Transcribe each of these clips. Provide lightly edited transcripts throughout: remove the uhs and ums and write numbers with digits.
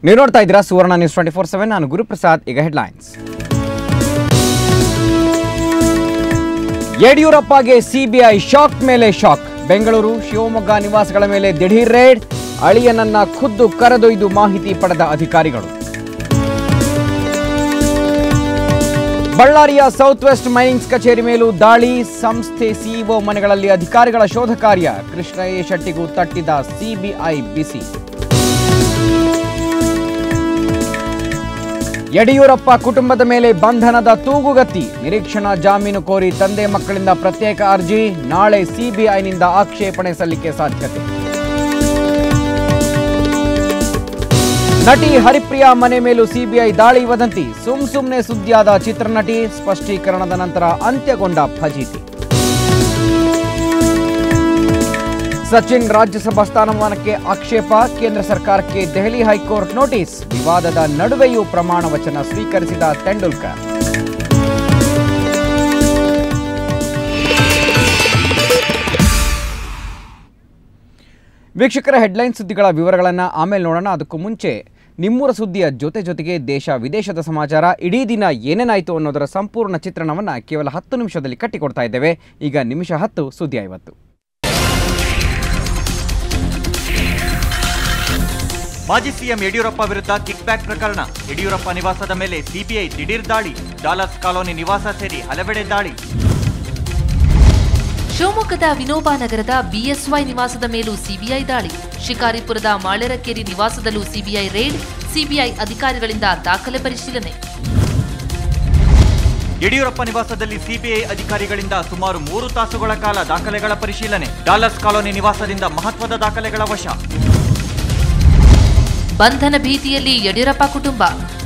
ನೀವು ನೋಡ್ತಾ ಇದ್ದೀರಾ ಸುವರ್ಣ ನ್ಯೂಸ್ 24/7. ನಾನು ಗುರುಪ್ರಸಾದ್. ಈಗ ಹೆಡ್ಲೈನ್ಸ್. ಯಡಿಯೂರಪ್ಪಗೆ ಸಿಬಿಐ ಶಾಕ್ ಮೇಲೆ ಶಾಕ್. ಬೆಂಗಳೂರು ಶಿವಮೊಗ್ಗ ನಿವಾಸಗಳ ಮೇಲೆ ದಿಢೀರ್ ರೇಡ್. ಅಳಿಯನನ್ನ ಖುದ್ದು ಕರೆದೊಯ್ದು ಮಾಹಿತಿ ಪಡೆದ ಅಧಿಕಾರಿಗಳು. ಬಳ್ಳಾರಿಯ ಸೌತ್ ವೆಸ್ಟ್ ಮೈನಿಂಗ್ಸ್ ಕಚೇರಿ ಮೇಲೂ ದಾಳಿ. ಸಂಸ್ಥೆ ಸಿಇಒ ಮನೆಗಳಲ್ಲಿ ಅಧಿಕಾರಿಗಳ ಶೋಧ ಕಾರ್ಯ. ಕೃಷ್ಣ ಎ ಶೆಟ್ಟಿಗೂ ತಟ್ಟಿದ ಸಿಬಿಐ ಬಿಸಿ. ಯಡಿಯೂರಪ್ಪ ಕುಟುಂಬದ ಮೇಲೆ ಬಂಧನದ ತೂಗುಗತಿ. ನಿರೀಕ್ಷಣಾ ಜಾಮೀನು ಕೋರಿ ತಂದೆ ಮಕ್ಕಳಿಂದ ಪ್ರತ್ಯೇಕ ಅರ್ಜಿ. ನಾಳೆ ಸಿಬಿಐನಿಂದ ಆಕ್ಷೇಪಣೆ ಸಲ್ಲಿಕೆ ಸಾಧ್ಯತೆ. ನಟಿ ಹರಿಪ್ರಿಯಾ ಮನೆ ಮೇಲೂ ಸಿಬಿಐ ದಾಳಿ ವದಂತಿ. ಸುಮ್ನೆ ಸುದ್ದಿಯಾದ ಚಿತ್ರನಟಿ. ಸ್ಪಷ್ಟೀಕರಣದ ನಂತರ ಅಂತ್ಯಗೊಂಡ ಫಜೀತಿ. ಸಚಿನ್ ರಾಜ್ಯಸಭಾ ಸ್ಥಾನಮಾನಕ್ಕೆ ಆಕ್ಷೇಪ. ಕೇಂದ್ರ ಸರ್ಕಾರಕ್ಕೆ ದೆಹಲಿ ಹೈಕೋರ್ಟ್ ನೋಟಿಸ್. ವಿವಾದದ ನಡುವೆಯೂ ಪ್ರಮಾಣ ವಚನ ಸ್ವೀಕರಿಸಿದ ತೆಂಡೂಲ್ಕರ್. ವೀಕ್ಷಕರ, ಹೆಡ್ಲೈನ್ ಸುದ್ದಿಗಳ ವಿವರಗಳನ್ನು ಆಮೇಲೆ ನೋಡೋಣ. ಅದಕ್ಕೂ ಮುಂಚೆ ನಿಮ್ಮೂರ ಸುದ್ದಿಯ ಜೊತೆಗೆ ದೇಶ ವಿದೇಶದ ಸಮಾಚಾರ, ಇಡೀ ದಿನ ಏನೇನಾಯಿತು ಅನ್ನೋದರ ಸಂಪೂರ್ಣ ಚಿತ್ರಣವನ್ನು ಕೇವಲ 10 ನಿಮಿಷದಲ್ಲಿ ಕಟ್ಟಿಕೊಡ್ತಾ ಇದ್ದೇವೆ. ಈಗ ನಿಮಿಷ 10 ಸುದ್ದಿ 50. ಮಾಜಿ ಸಿಎಂ ಯಡಿಯೂರಪ್ಪ ವಿರುದ್ಧ ಕಿಕ್ ಬ್ಯಾಕ್ ಪ್ರಕರಣ. ಯಡಿಯೂರಪ್ಪ ನಿವಾಸದ ಮೇಲೆ ಸಿಬಿಐ ದಿಢೀರ್ ದಾಳಿ. ಡಾಲರ್ಸ್ ಕಾಲೋನಿ ನಿವಾಸ ಸೇರಿ ಹಲವೆಡೆ ದಾಳಿ. ಶಿವಮೊಗ್ಗದ ವಿನೋಬಾ ನಗರದ ಬಿಎಸ್ವೈ ನಿವಾಸದ ಮೇಲೂ ಸಿಬಿಐ ದಾಳಿ. ಶಿಕಾರಿಪುರದ ಮಾಳೆರಕೇರಿ ನಿವಾಸದಲ್ಲೂ ಸಿಬಿಐ ರೇಡ್. ಸಿಬಿಐ ಅಧಿಕಾರಿಗಳಿಂದ ದಾಖಲೆ ಪರಿಶೀಲನೆ. ಯಡಿಯೂರಪ್ಪ ನಿವಾಸದಲ್ಲಿ ಸಿಬಿಐ ಅಧಿಕಾರಿಗಳಿಂದ ಸುಮಾರು 3 ತಾಸುಗಳ ಕಾಲ ದಾಖಲೆಗಳ ಪರಿಶೀಲನೆ. ಡಾಲರ್ಸ್ ಕಾಲೋನಿ ನಿವಾಸದಿಂದ ಮಹತ್ವದ ದಾಖಲೆಗಳ ವಶ. ಬಂಧನ ಭೀತಿಯಲ್ಲಿ ಯಡಿಯೂರಪ್ಪ ಕುಟುಂಬ.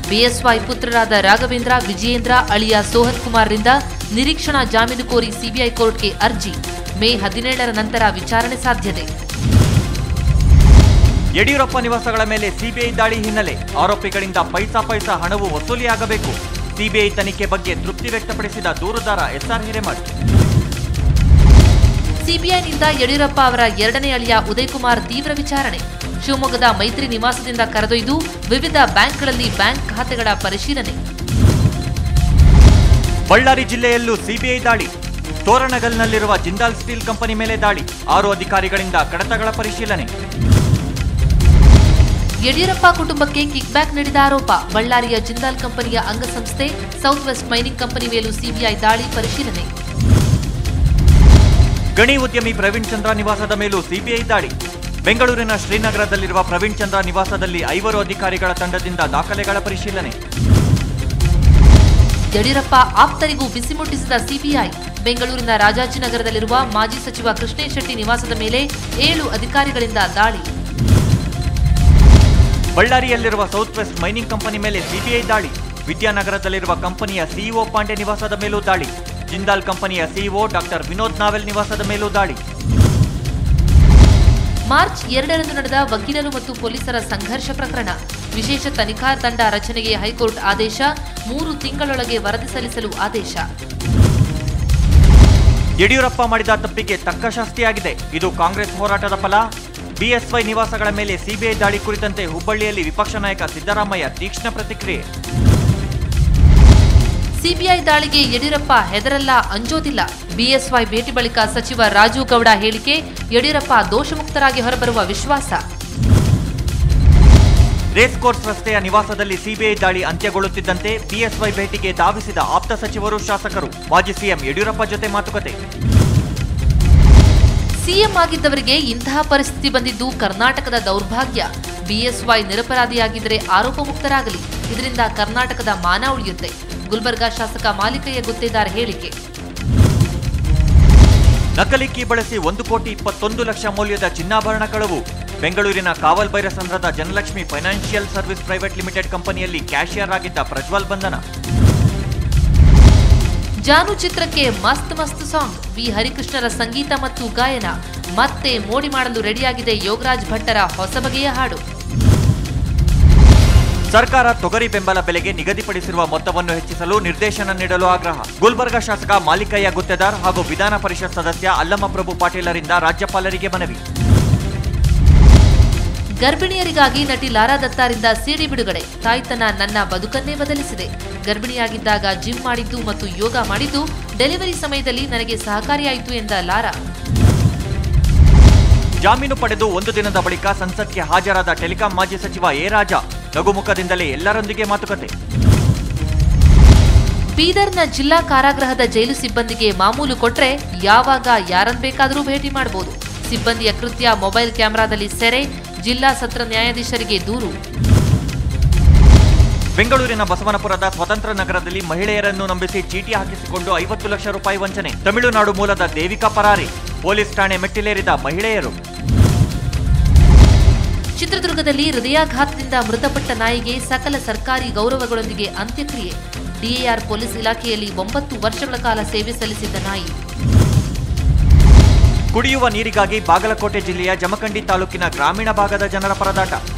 ಬಿಎಸ್ವೈ ಪುತ್ರರಾದ ರಾಘವೇಂದ್ರ, ವಿಜಯೇಂದ್ರ, ಅಳಿಯ ಸೋಹನ್ ಕುಮಾರ್ರಿಂದ ನಿರೀಕ್ಷಣಾ ಜಾಮೀನು ಕೋರಿ ಸಿಬಿಐ ಕೋರ್ಟ್ಗೆ ಅರ್ಜಿ. ಮೇ 17ರ ನಂತರ ವಿಚಾರಣೆ ಸಾಧ್ಯತೆ. ಯಡಿಯೂರಪ್ಪ ನಿವಾಸಗಳ ಮೇಲೆ ಸಿಬಿಐ ದಾಳಿ ಹಿನ್ನೆಲೆ ಆರೋಪಿಗಳಿಂದ ಪೈಸಾ ಹಣವು ವಸೂಲಿಯಾಗಬೇಕು. ಸಿಬಿಐ ತನಿಖೆ ಬಗ್ಗೆ ತೃಪ್ತಿ ವ್ಯಕ್ತಪಡಿಸಿದ ದೂರುದಾರ ಎಸ್ಆರ್ ಹಿರೇಮಠ್. ಸಿಬಿಐನಿಂದ ಯಡಿಯೂರಪ್ಪ ಅವರ 2ನೇ ಅಳಿಯ ಉದಯ್ ಕುಮಾರ್ ತೀವ್ರ ವಿಚಾರಣೆ. ಶಿವಮೊಗ್ಗದ ಮೈತ್ರಿ ನಿವಾಸದಿಂದ ಕರೆದೊಯ್ದು ವಿವಿಧ ಬ್ಯಾಂಕ್ಗಳಲ್ಲಿ ಬ್ಯಾಂಕ್ ಖಾತೆಗಳ ಪರಿಶೀಲನೆ. ಬಳ್ಳಾರಿ ಜಿಲ್ಲೆಯಲ್ಲೂ ಸಿಬಿಐ ದಾಳಿ. ತೋರಣಗಲ್ನಲ್ಲಿರುವ ಜಿಂದಾಲ್ ಸ್ಟೀಲ್ ಕಂಪನಿ ಮೇಲೆ ದಾಳಿ. 6 ಅಧಿಕಾರಿಗಳಿಂದ ಕಡತಗಳ ಪರಿಶೀಲನೆ. ಯಡಿಯೂರಪ್ಪ ಕುಟುಂಬಕ್ಕೆ ಕಿಕ್ ಬ್ಯಾಕ್ ನೀಡಿದ ಆರೋಪ. ಬಳ್ಳಾರಿಯ ಜಿಂದಾಲ್ ಕಂಪನಿಯ ಅಂಗಸಂಸ್ಥೆ ಸೌತ್ ವೆಸ್ಟ್ ಮೈನಿಂಗ್ ಕಂಪನಿ ಮೇಲೂ ಸಿಬಿಐ ದಾಳಿ ಪರಿಶೀಲನೆ. ಗಣಿ ಉದ್ಯಮಿ ಪ್ರವೀಣ್ ಚಂದ್ರ ನಿವಾಸದ ಮೇಲೂ ಸಿಬಿಐ ದಾಳಿ. ಬೆಂಗಳೂರಿನ ಶ್ರೀನಗರದಲ್ಲಿರುವ ಪ್ರವೀಣ್ ಚಂದ್ರ ನಿವಾಸದಲ್ಲಿ 5 ಅಧಿಕಾರಿಗಳ ತಂಡದಿಂದ ದಾಖಲೆಗಳ ಪರಿಶೀಲನೆ. ಯಡಿಯೂರಪ್ಪ ಆಪ್ತರಿಗೂ ಬಿಸಿ ಮುಟ್ಟಿಸಿದ ಸಿಬಿಐ. ಬೆಂಗಳೂರಿನ ರಾಜಾಜಿನಗರದಲ್ಲಿರುವ ಮಾಜಿ ಸಚಿವ ಕೃಷ್ಣ ಎ ಶೆಟ್ಟಿ ನಿವಾಸದ ಮೇಲೆ 7 ಅಧಿಕಾರಿಗಳಿಂದ ದಾಳಿ. ಬಳ್ಳಾರಿಯಲ್ಲಿರುವ ಸೌತ್ ವೆಸ್ಟ್ ಮೈನಿಂಗ್ ಕಂಪನಿ ಮೇಲೆ ಸಿಬಿಐ ದಾಳಿ. ವಿದ್ಯಾನಗರದಲ್ಲಿರುವ ಕಂಪನಿಯ ಸಿಇಒ ಪಾಂಡೆ ನಿವಾಸದ ಮೇಲೂ ದಾಳಿ. ಜಿಂದಾಲ್ ಕಂಪನಿಯ ಸಿಇಒ ಡಾಕ್ಟರ್ ವಿನೋದ್ ನಾವೆಲ್ ನಿವಾಸದ ಮೇಲೂ ದಾಳಿ. ಮಾರ್ಚ್ 2ರಂದು ನಡೆದ ವಕೀಲರು ಮತ್ತು ಪೊಲೀಸರ ಸಂಘರ್ಷ ಪ್ರಕರಣ. ವಿಶೇಷ ತನಿಖಾ ತಂಡ ರಚನೆಗೆ ಹೈಕೋರ್ಟ್ ಆದೇಶ. 3 ತಿಂಗಳೊಳಗೆ ವರದಿ ಸಲ್ಲಿಸಲು ಆದೇಶ. ಯಡಿಯೂರಪ್ಪ ಮಾಡಿದ ತಪ್ಪಿಗೆ ತಕ್ಕ ಶಾಸ್ತಿಯಾಗಿದೆ. ಇದು ಕಾಂಗ್ರೆಸ್ ಹೋರಾಟದ ಫಲ. ಬಿಎಸ್ವೈ ನಿವಾಸಗಳ ಮೇಲೆ ಸಿಬಿಐ ದಾಳಿ ಕುರಿತಂತೆ ಹುಬ್ಬಳ್ಳಿಯಲ್ಲಿ ವಿಪಕ್ಷ ನಾಯಕ ಸಿದ್ದರಾಮಯ್ಯ ತೀಕ್ಷ್ಣ ಪ್ರತಿಕ್ರಿಯೆ. ಸಿಬಿಐ ದಾಳಿಗೆ ಯಡಿಯೂರಪ್ಪ ಹೆದರಲ್ಲ, ಅಂಜೋದಿಲ್ಲ. ಬಿಎಸ್ವೈ ಭೇಟಿ ಬಳಿಕ ಸಚಿವ ರಾಜು ಗೌಡ ಹೇಳಿಕೆ. ಯಡಿಯೂರಪ್ಪ ದೋಷಮುಕ್ತರಾಗಿ ಹೊರಬರುವ ವಿಶ್ವಾಸ. ರೇಸ್ ಕೋರ್ಸ್ ರಸ್ತೆಯ ನಿವಾಸದಲ್ಲಿ ಸಿಬಿಐ ದಾಳಿ ಅಂತ್ಯಗೊಳ್ಳುತ್ತಿದ್ದಂತೆ ಬಿಎಸ್ವೈ ಭೇಟಿಗೆ ಧಾವಿಸಿದ ಆಪ್ತ ಸಚಿವರು, ಶಾಸಕರು. ಮಾಜಿ ಸಿಎಂ ಯಡಿಯೂರಪ್ಪ ಜೊತೆ ಮಾತುಕತೆ. ಸಿಎಂ ಆಗಿದ್ದವರಿಗೆ ಇಂತಹ ಪರಿಸ್ಥಿತಿ ಬಂದಿದ್ದು ಕರ್ನಾಟಕದ ದೌರ್ಭಾಗ್ಯ. ಬಿಎಸ್ವೈ ನಿರಪರಾಧಿಯಾಗಿದ್ದರೆ ಆರೋಪ ಮುಕ್ತರಾಗಲಿ. ಇದರಿಂದ ಕರ್ನಾಟಕದ ಮಾನ ಉಳಿಯುತ್ತೆ. ಗುಲ್ಬರ್ಗಾ ಶಾಸಕ ಮಾಲಿಕಯ್ಯ ಗುತ್ತೇದಾರ್ ಹೇಳಿಕೆ. ನಕಲಿ ಕೀ ಬಳಸಿ 1,21,00,000 ಮೌಲ್ಯದ ಚಿನ್ನಾಭರಣ ಕಳವು. ಬೆಂಗಳೂರಿನ ಕಾವಲ್ ಬೈರಸಂದ್ರದ ಜನಲಕ್ಷ್ಮಿ ಫೈನಾನ್ಷಿಯಲ್ ಸರ್ವಿಸ್ ಪ್ರೈವೇಟ್ ಲಿಮಿಟೆಡ್ ಕಂಪನಿಯಲ್ಲಿ ಕ್ಯಾಶಿಯರ್ ಆಗಿದ್ದ ಪ್ರಜ್ವಲ್ ಬಂಧನ. ಜಾನು ಚಿತ್ರಕ್ಕೆ ಮಸ್ತ್ ಸಾಂಗ್. ವಿ ಹರಿಕೃಷ್ಣರ ಸಂಗೀತ ಮತ್ತು ಗಾಯನ. ಮತ್ತೆ ಮೋಡಿ ಮಾಡಲು ರೆಡಿಯಾಗಿದೆ ಯೋಗರಾಜ್ ಭಟ್ಟರ ಹೊಸ ಬಗೆಯ ಹಾಡು. ಸರ್ಕಾರ ತೊಗರಿ ಬೆಂಬಲ ಬೆಲೆಗೆ ನಿಗದಿಪಡಿಸಿರುವ ಮೊತ್ತವನ್ನು ಹೆಚ್ಚಿಸಲು ನಿರ್ದೇಶನ ನೀಡಲು ಆಗ್ರಹ. ಗುಲ್ಬರ್ಗಾ ಶಾಸಕ ಮಾಲಿಕಯ್ಯ ಗುತ್ತೇದಾರ್ ಹಾಗೂ ವಿಧಾನ ಪರಿಷತ್ ಸದಸ್ಯ ಅಲ್ಲಮಪ್ರಭು ಪಾಟೀಲರಿಂದ ರಾಜ್ಯಪಾಲರಿಗೆ ಮನವಿ. ಗರ್ಭಿಣಿಯರಿಗಾಗಿ ನಟಿ ಲಾರಾ ದತ್ತಾರಿಂದ ಸಿಡಿ ಬಿಡುಗಡೆ. ತಾಯ್ತನ ನನ್ನ ಬದುಕನ್ನೇ ಬದಲಿಸಿದೆ. ಗರ್ಭಿಣಿಯಾಗಿದ್ದಾಗ ಜಿಮ್ ಮಾಡಿದ್ದು ಮತ್ತು ಯೋಗ ಮಾಡಿದ್ದು ಡೆಲಿವರಿ ಸಮಯದಲ್ಲಿ ನನಗೆ ಸಹಕಾರಿಯಾಯಿತು ಎಂದ ಲಾರಾ. ಜಾಮೀನು ಪಡೆದು 1 ದಿನದ ಬಳಿಕ ಸಂಸತ್ಗೆ ಹಾಜರಾದ ಟೆಲಿಕಾಂ ಮಾಜಿ ಸಚಿವ ಎ ರಾಜಾ. ನಗುಮುಖದಿಂದಲೇ ಎಲ್ಲರೊಂದಿಗೆ ಮಾತುಕತೆ. ಬೀದರ್ನ ಜಿಲ್ಲಾ ಕಾರಾಗೃಹದ ಜೈಲು ಸಿಬ್ಬಂದಿಗೆ ಮಾಮೂಲು ಕೊಟ್ರೆ ಯಾವಾಗ ಯಾರನ್ನು ಬೇಕಾದರೂ ಭೇಟಿ ಮಾಡಬಹುದು. ಸಿಬ್ಬಂದಿಯ ಕೃತ್ಯ ಮೊಬೈಲ್ ಕ್ಯಾಮೆರಾದಲ್ಲಿ ಸೆರೆ. ಜಿಲ್ಲಾ ಸತ್ರ ನ್ಯಾಯಾಧೀಶರಿಗೆ ದೂರು. ಬೆಂಗಳೂರಿನ ಬಸವನಪುರದ ಸ್ವತಂತ್ರ ನಗರದಲ್ಲಿ ಮಹಿಳೆಯರನ್ನು ನಂಬಿಸಿ ಚೀಟಿ ಹಾಕಿಸಿಕೊಂಡು 50 ಲಕ್ಷ ರೂಪಾಯಿ ವಂಚನೆ. ತಮಿಳುನಾಡು ಮೂಲದ ದೇವಿಕಾ ಪರಾರಿ. ಪೊಲೀಸ್ ಠಾಣೆ ಮೆಟ್ಟಿಲೇರಿದ ಮಹಿಳೆಯರು. ಚಿತ್ರದುರ್ಗದಲ್ಲಿ ಹೃದಯಾಘಾತದಿಂದ ಮೃತಪಟ್ಟ ನಾಯಿಗೆ ಸಕಲ ಸರ್ಕಾರಿ ಗೌರವಗಳೊಂದಿಗೆ ಅಂತ್ಯಕ್ರಿಯೆ. ಡಿಎಆರ್ ಪೊಲೀಸ್ ಇಲಾಖೆಯಲ್ಲಿ 9 ವರ್ಷಗಳ ಕಾಲ ಸೇವೆ ಸಲ್ಲಿಸಿದ್ದ ನಾಯಿ. ಕುಡಿಯುವ ನೀರಿಗಾಗಿ ಬಾಗಲಕೋಟೆ ಜಿಲ್ಲೆಯ ಜಮಖಂಡಿ ತಾಲೂಕಿನ ಗ್ರಾಮೀಣ ಭಾಗದ ಜನರ ಪರದಾಟ.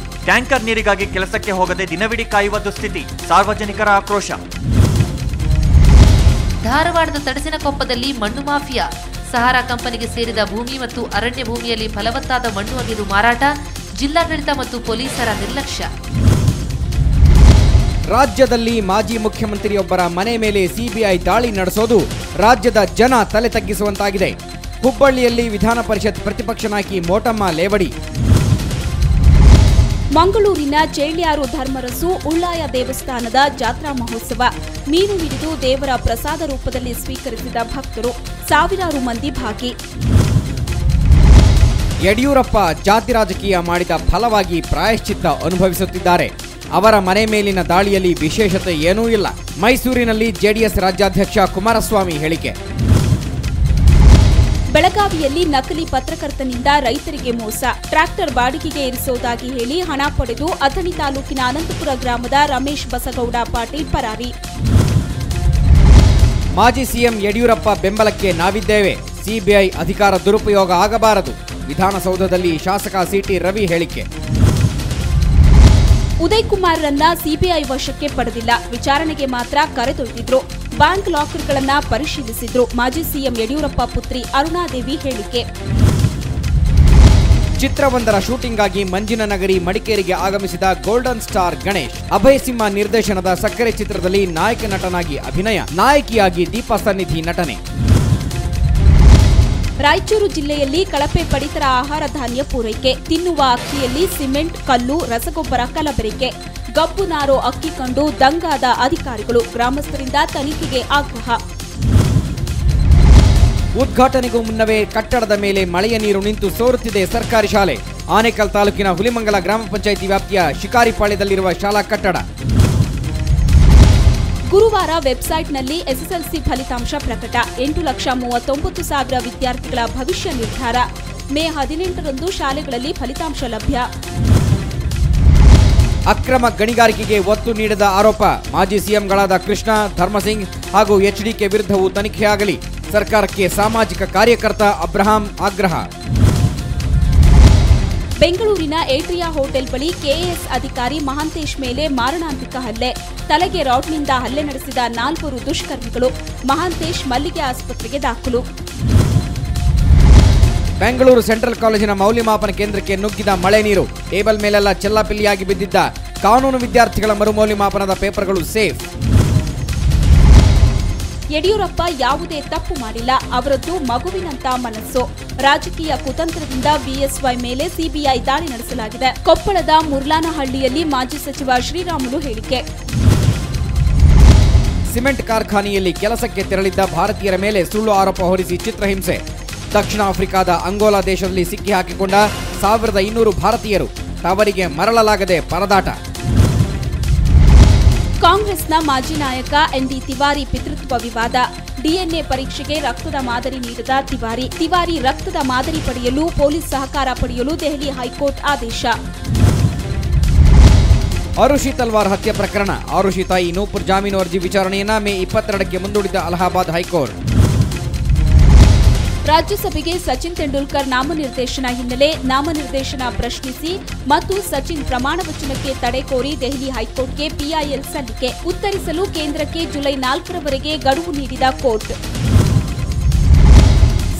ಟ್ಯಾಂಕರ್ ನೀರಿಗಾಗಿ ಕೆಲಸಕ್ಕೆ ಹೋಗದೆ ದಿನವಿಡೀ ಕಾಯುವ ದುಸ್ಥಿತಿ. ಸಾರ್ವಜನಿಕರ ಆಕ್ರೋಶ. ಧಾರವಾಡದ ತಡಸಿನಕೊಪ್ಪದಲ್ಲಿ ಮಣ್ಣು ಮಾಫಿಯಾ. ಸಹಾರಾ ಕಂಪನಿಗೆ ಸೇರಿದ ಭೂಮಿ ಮತ್ತು ಅರಣ್ಯ ಭೂಮಿಯಲ್ಲಿ ಫಲವತ್ತಾದ ಮಣ್ಣು ಅಗೆದು ಮಾರಾಟ. ಜಿಲ್ಲಾಡಳಿತ ಮತ್ತು ಪೊಲೀಸರ ನಿರ್ಲಕ್ಷ್ಯ. ರಾಜ್ಯದಲ್ಲಿ ಮಾಜಿ ಮುಖ್ಯಮಂತ್ರಿಯೊಬ್ಬರ ಮನೆ ಮೇಲೆ ಸಿಬಿಐ ದಾಳಿ ನಡೆಸೋದು ರಾಜ್ಯದ ಜನ ತಲೆ ತಗ್ಗಿಸುವಂತಾಗಿದೆ. ಹುಬ್ಬಳ್ಳಿಯಲ್ಲಿ ವಿಧಾನ ಪರಿಷತ್ ಪ್ರತಿಪಕ್ಷ ನಾಯಕಿ ಮೋಟಮ್ಮ ಲೇವಡಿ. ಮಂಗಳೂರಿನ ಚೇಳ್ಯಾರು ಧರ್ಮರಸು ಉಳ್ಳಾಯ ದೇವಸ್ಥಾನದ ಜಾತ್ರಾ ಮಹೋತ್ಸವ. ಮೀನು ಹಿಡಿದು ದೇವರ ಪ್ರಸಾದ ರೂಪದಲ್ಲಿ ಸ್ವೀಕರಿಸಿದ ಭಕ್ತರು. ಸಾವಿರಾರು ಮಂದಿ ಭಾಗಿ. ಯಡಿಯೂರಪ್ಪ ಜಾತಿ ರಾಜಕೀಯ ಮಾಡಿದ ಫಲವಾಗಿ ಪ್ರಾಯಶ್ಚಿತ್ತ ಅನುಭವಿಸುತ್ತಿದ್ದಾರೆ. ಅವರ ಮನೆ ಮೇಲಿನ ದಾಳಿಯಲ್ಲಿ ವಿಶೇಷತೆ ಏನೂ ಇಲ್ಲ. ಮೈಸೂರಿನಲ್ಲಿ ಜೆಡಿಎಸ್ ರಾಜ್ಯಾಧ್ಯಕ್ಷ ಕುಮಾರಸ್ವಾಮಿ ಹೇಳಿಕೆ. ಬೆಳಗಾವಿಯಲ್ಲಿ ನಕಲಿ ಪತ್ರಕರ್ತನಿಂದ ರೈತರಿಗೆ ಮೋಸ. ಟ್ರ್ಯಾಕ್ಟರ್ ಬಾಡಿಗೆಗೆ ಇರಿಸುವುದಾಗಿ ಹೇಳಿ ಹಣ ಪಡೆದು ಅಥಣಿ ತಾಲೂಕಿನ ಅನಂತಪುರ ಗ್ರಾಮದ ರಮೇಶ್ ಬಸಗೌಡ ಪಾಟೀಲ್ ಪರಾರಿ. ಮಾಜಿ ಸಿಎಂ ಯಡಿಯೂರಪ್ಪ ಬೆಂಬಲಕ್ಕೆ ನಾವಿದ್ದೇವೆ. ಸಿಬಿಐ ಅಧಿಕಾರ ದುರುಪಯೋಗ ಆಗಬಾರದು. ವಿಧಾನಸೌಧದಲ್ಲಿ ಶಾಸಕ ಸಿಟಿ ರವಿ ಹೇಳಿಕೆ. ಉದಯ್ ಕುಮಾರ್ರನ್ನ ಸಿಬಿಐ ವಶಕ್ಕೆ ಪಡೆದಿಲ್ಲ. ವಿಚಾರಣೆಗೆ ಮಾತ್ರ ಕರೆದೊಯ್ದಿದ್ರು. ಬ್ಯಾಂಕ್ ಲಾಕರ್ಗಳನ್ನ ಪರಿಶೀಲಿಸಿದ್ರು. ಮಾಜಿ ಸಿಎಂ ಯಡಿಯೂರಪ್ಪ ಪುತ್ರಿ ಅರುಣಾದೇವಿ ಹೇಳಿಕೆ. ಚಿತ್ರವೊಂದರ ಶೂಟಿಂಗ್ಗಾಗಿ ಮಂಜಿನ ನಗರಿ ಮಡಿಕೇರಿಗೆ ಆಗಮಿಸಿದ ಗೋಲ್ಡನ್ ಸ್ಟಾರ್ ಗಣೇಶ್. ಅಭಯ್ ಸಿಂಹ ನಿರ್ದೇಶನದ ಸಕ್ಕರೆ ಚಿತ್ರದಲ್ಲಿ ನಾಯಕ ನಟನಾಗಿ ಅಭಿನಯ. ನಾಯಕಿಯಾಗಿ ದೀಪಾ ಸನ್ನಿಧಿ ನಟನೆ. ರಾಯಚೂರು ಜಿಲ್ಲೆಯಲ್ಲಿ ಕಳಪೆ ಪಡಿತರ ಆಹಾರ ಧಾನ್ಯ ಪೂರೈಕೆ. ತಿನ್ನುವ ಅಕ್ಕಿಯಲ್ಲಿ ಸಿಮೆಂಟ್, ಕಲ್ಲು, ರಸಗೊಬ್ಬರ ಕಲಬೆರಕೆ. ಗಬ್ಬು ನಾರೋ ಅಕ್ಕಿ ಕಂಡು ದಂಗಾದ ಅಧಿಕಾರಿಗಳು. ಗ್ರಾಮಸ್ಥರಿಂದ ತನಿಖೆಗೆ ಆಗ್ರಹ. ಉದ್ಘಾಟನೆಗೂ ಮುನ್ನವೇ ಕಟ್ಟಡದ ಮೇಲೆ ಮಳೆಯ ನೀರು ನಿಂತು ಸೋರುತ್ತಿದೆ ಸರ್ಕಾರಿ ಶಾಲೆ. ಆನೇಕಲ್ ತಾಲೂಕಿನ ಹುಲಿಮಂಗಲ ಗ್ರಾಮ ಪಂಚಾಯಿತಿ ವ್ಯಾಪ್ತಿಯ ಶಿಕಾರಿಪಾಳ್ಯದಲ್ಲಿರುವ ಶಾಲಾ ಕಟ್ಟಡ. ಗುರುವಾರ ವೆಬ್ಸೈಟ್ನಲ್ಲಿ ಎಸ್ಎಸ್ಎಲ್ಸಿ ಫಲಿತಾಂಶ ಪ್ರಕಟ. 8,39,000 ವಿದ್ಯಾರ್ಥಿಗಳ ಭವಿಷ್ಯ ನಿರ್ಧಾರ. ಮೇ 18ರಂದು ಶಾಲೆಗಳಲ್ಲಿ ಫಲಿತಾಂಶ ಲಭ್ಯ. ಅಕ್ರಮ ಗಣಿಗಾರಿಕೆಗೆ ಒತ್ತು ನೀಡದ ಆರೋಪ. ಮಾಜಿ ಸಿಎಂಗಳಾದ ಕೃಷ್ಣ, ಧರ್ಮಸಿಂಗ್ ಹಾಗೂ ಎಚ್ಡಿಕೆ ವಿರುದ್ಧವೂ ತನಿಖೆಯಾಗಲಿ. ಸರ್ಕಾರಕ್ಕೆ ಸಾಮಾಜಿಕ ಕಾರ್ಯಕರ್ತ ಅಬ್ರಹಾಂ ಆಗ್ರಹ. ಬೆಂಗಳೂರಿನ ಏಟ್ರಿಯಾ ಹೋಟೆಲ್ ಬಳಿ ಕೆಎಎಸ್ ಅಧಿಕಾರಿ ಮಹಾಂತೇಶ್ ಮೇಲೆ ಮಾರಣಾಂತಿಕ ಹಲ್ಲೆ. ತಲೆಗೆ ರಾಡ್ನಿಂದ ಹಲ್ಲೆ ನಡೆಸಿದ 4 ದುಷ್ಕರ್ಮಿಗಳು. ಮಹಾಂತೇಶ್ ಮಲ್ಲಿಗೆ ಆಸ್ಪತ್ರೆಗೆ ದಾಖಲು. ಬೆಂಗಳೂರು ಸೆಂಟ್ರಲ್ ಕಾಲೇಜಿನ ಮೌಲ್ಯಮಾಪನ ಕೇಂದ್ರಕ್ಕೆ ನುಗ್ಗಿದ ಮಳೆ ನೀರು. ಟೇಬಲ್ ಮೇಲೆಲ್ಲ ಚೆಲ್ಲಾಪಿಲ್ಲಿಯಾಗಿ ಬಿದ್ದಿದ್ದ ಕಾನೂನು ವಿದ್ಯಾರ್ಥಿಗಳ ಮರುಮೌಲ್ಯಮಾಪನದ ಪೇಪರ್ಗಳು ಸೇಫ್. ಯಡಿಯೂರಪ್ಪ ಯಾವುದೇ ತಪ್ಪು ಮಾಡಿಲ್ಲ. ಅವರದ್ದು ಮಗುವಿನಂತ ಮನಸ್ಸು. ರಾಜಕೀಯ ಕುತಂತ್ರದಿಂದ ಬಿಎಸ್ವೈ ಮೇಲೆ ಸಿಬಿಐ ದಾಳಿ ನಡೆಸಲಾಗಿದೆ. ಕೊಪ್ಪಳದ ಮುರ್ಲಾನಹಳ್ಳಿಯಲ್ಲಿ ಮಾಜಿ ಸಚಿವ ಶ್ರೀರಾಮುಲು ಹೇಳಿಕೆ. ಸಿಮೆಂಟ್ ಕಾರ್ಖಾನೆಯಲ್ಲಿ ಕೆಲಸಕ್ಕೆ ತೆರಳಿದ್ದ ಭಾರತೀಯರ ಮೇಲೆ ಸುಳ್ಳು ಆರೋಪ ಹೊರಿಸಿ ಚಿತ್ರಹಿಂಸೆ. ದಕ್ಷಿಣ ಆಫ್ರಿಕಾದ ಅಂಗೋಲಾ ದೇಶದಲ್ಲಿ ಸಿಕ್ಕಿ ಹಾಕಿಕೊಂಡ 1200 ಭಾರತೀಯರು. ತವರಿಗೆ ಮರಳಲಾಗದೆ ಪರದಾಟ. ಕಾಂಗ್ರೆಸ್ನ ಮಾಜಿ ನಾಯಕ ಎನ್ಡಿ ತಿವಾರಿ ಪಿತೃತ್ವ ವಿವಾದ. ಡಿಎನ್ಎ ಪರೀಕ್ಷೆಗೆ ರಕ್ತದ ಮಾದರಿ ನೀಡಿದ ತಿವಾರಿ ರಕ್ತದ ಮಾದರಿ ಪಡೆಯಲು ಪೊಲೀಸ್ ಸಹಕಾರ ಪಡೆಯಲು ದೆಹಲಿ ಹೈಕೋರ್ಟ್ ಆದೇಶ. ಆರುಷಿ ತಲ್ವಾರ್ ಹತ್ಯೆ ಪ್ರಕರಣ. ಆರುಷಿ ತಾಯಿ ನೂಪುರ್ ಜಾಮೀನು ಅರ್ಜಿ ವಿಚಾರಣೆಯನ್ನ ಮೇ 22ಕ್ಕೆ ಮುಂದೂಡಿದ ಅಲಹಾಬಾದ್ ಹೈಕೋರ್ಟ್. ರಾಜ್ಯಸಭೆಗೆ ಸಚಿನ್ ತೆಂಡೂಲ್ಕರ್ ನಾಮನಿರ್ದೇಶನ ಹಿನ್ನೆಲೆ ನಾಮನಿರ್ದೇಶನ ಪ್ರಶ್ನಿಸಿ ಮತ್ತು ಸಚಿನ್ ಪ್ರಮಾಣ ವಚನಕ್ಕೆ ತಡೆ ಕೋರಿ ದೆಹಲಿ ಹೈಕೋರ್ಟ್ಗೆ ಪಿಐಎಲ್ ಸಲ್ಲಿಕೆ. ಉತ್ತರಿಸಲು ಕೇಂದ್ರಕ್ಕೆ ಜುಲೈ 4ರವರೆಗೆ ಗಡುವು ನೀಡಿದ ಕೋರ್ಟ್.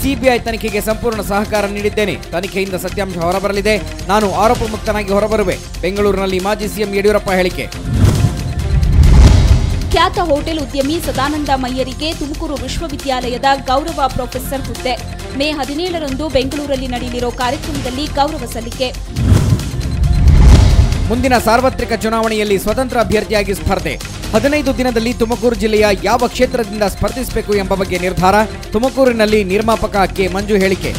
ಸಿಬಿಐ ತನಿಖೆಗೆ ಸಂಪೂರ್ಣ ಸಹಕಾರ ನೀಡಿದ್ದೇನೆ. ತನಿಖೆಯಿಂದ ಸತ್ಯಾಂಶ ಹೊರಬರಲಿದೆ. ನಾನು ಆರೋಪ ಮುಕ್ತನಾಗಿ ಹೊರಬರುವೆ. ಬೆಂಗಳೂರಿನಲ್ಲಿ ಮಾಜಿ ಸಿಎಂ ಯಡಿಯೂರಪ್ಪ ಹೇಳಿಕೆ. ಖ್ಯಾತ ಹೋಟೆಲ್ ಉದ್ಯಮಿ ಸದಾನಂದ ಮಯ್ಯರಿಗೆ ತುಮಕೂರು ವಿಶ್ವವಿದ್ಯಾಲಯದ ಗೌರವ ಪ್ರೊಫೆಸರ್ ಹುದ್ದೆ. ಮೇ 17ರಂದು ಬೆಂಗಳೂರಲ್ಲಿ ನಡೆಯಲಿರೋ ಕಾರ್ಯಕ್ರಮದಲ್ಲಿ ಗೌರವ ಸಲ್ಲಿಕೆ. ಮುಂದಿನ ಸಾರ್ವತ್ರಿಕ ಚುನಾವಣೆಯಲ್ಲಿ ಸ್ವತಂತ್ರ ಅಭ್ಯರ್ಥಿಯಾಗಿ ಸ್ಪರ್ಧೆ. 15 ದಿನದಲ್ಲಿ ತುಮಕೂರು ಜಿಲ್ಲೆಯ ಯಾವ ಕ್ಷೇತ್ರದಿಂದ ಸ್ಪರ್ಧಿಸಬೇಕು ಎಂಬ ಬಗ್ಗೆ ನಿರ್ಧಾರ. ತುಮಕೂರಿನಲ್ಲಿ ನಿರ್ಮಾಪಕ ಕೆ ಮಂಜು ಹೇಳಿಕೆ.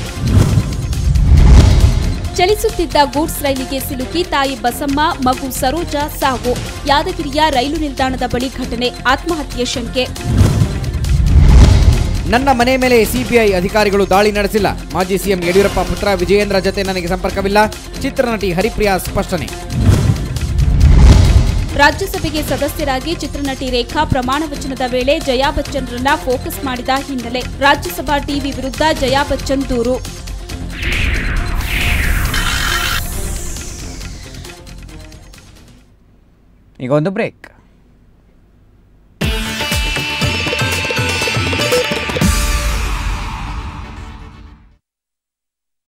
ಚಲಿಸುತ್ತಿದ್ದ ಗೂಡ್ಸ್ ರೈಲಿಗೆ ಸಿಲುಕಿ ತಾಯಿ ಬಸಮ್ಮ, ಮಗು ಸರೋಜಾ ಸಾವು. ಯಾದಗಿರಿಯ ರೈಲು ನಿಲ್ದಾಣದ ಬಳಿ ಘಟನೆ. ಆತ್ಮಹತ್ಯೆ ಶಂಕೆ. ನನ್ನ ಮನೆ ಮೇಲೆ ಸಿಬಿಐ ಅಧಿಕಾರಿಗಳು ದಾಳಿ ನಡೆಸಿಲ್ಲ. ಮಾಜಿ ಸಿಎಂ ಯಡಿಯೂರಪ್ಪ ಪುತ್ರ ವಿಜಯೇಂದ್ರ ಜತೆ ನನಗೆ ಸಂಪರ್ಕವಿಲ್ಲ. ಚಿತ್ರನಟಿ ಹರಿಪ್ರಿಯಾ ಸ್ಪಷ್ಟನೆ. ರಾಜ್ಯಸಭೆಗೆ ಸದಸ್ಯರಾಗಿ ಚಿತ್ರನಟಿ ರೇಖಾ ಪ್ರಮಾಣ ವಚನದ ವೇಳೆ ಜಯಾ ಬಚ್ಚನ್ರನ್ನ ಫೋಕಸ್ ಮಾಡಿದ ಹಿನ್ನೆಲೆ. ರಾಜ್ಯಸಭಾ ಟಿವಿ ವಿರುದ್ಧ ಜಯಾ ಬಚ್ಚನ್ ದೂರು. ಈಗ ಒಂದು ಬ್ರೇಕ್.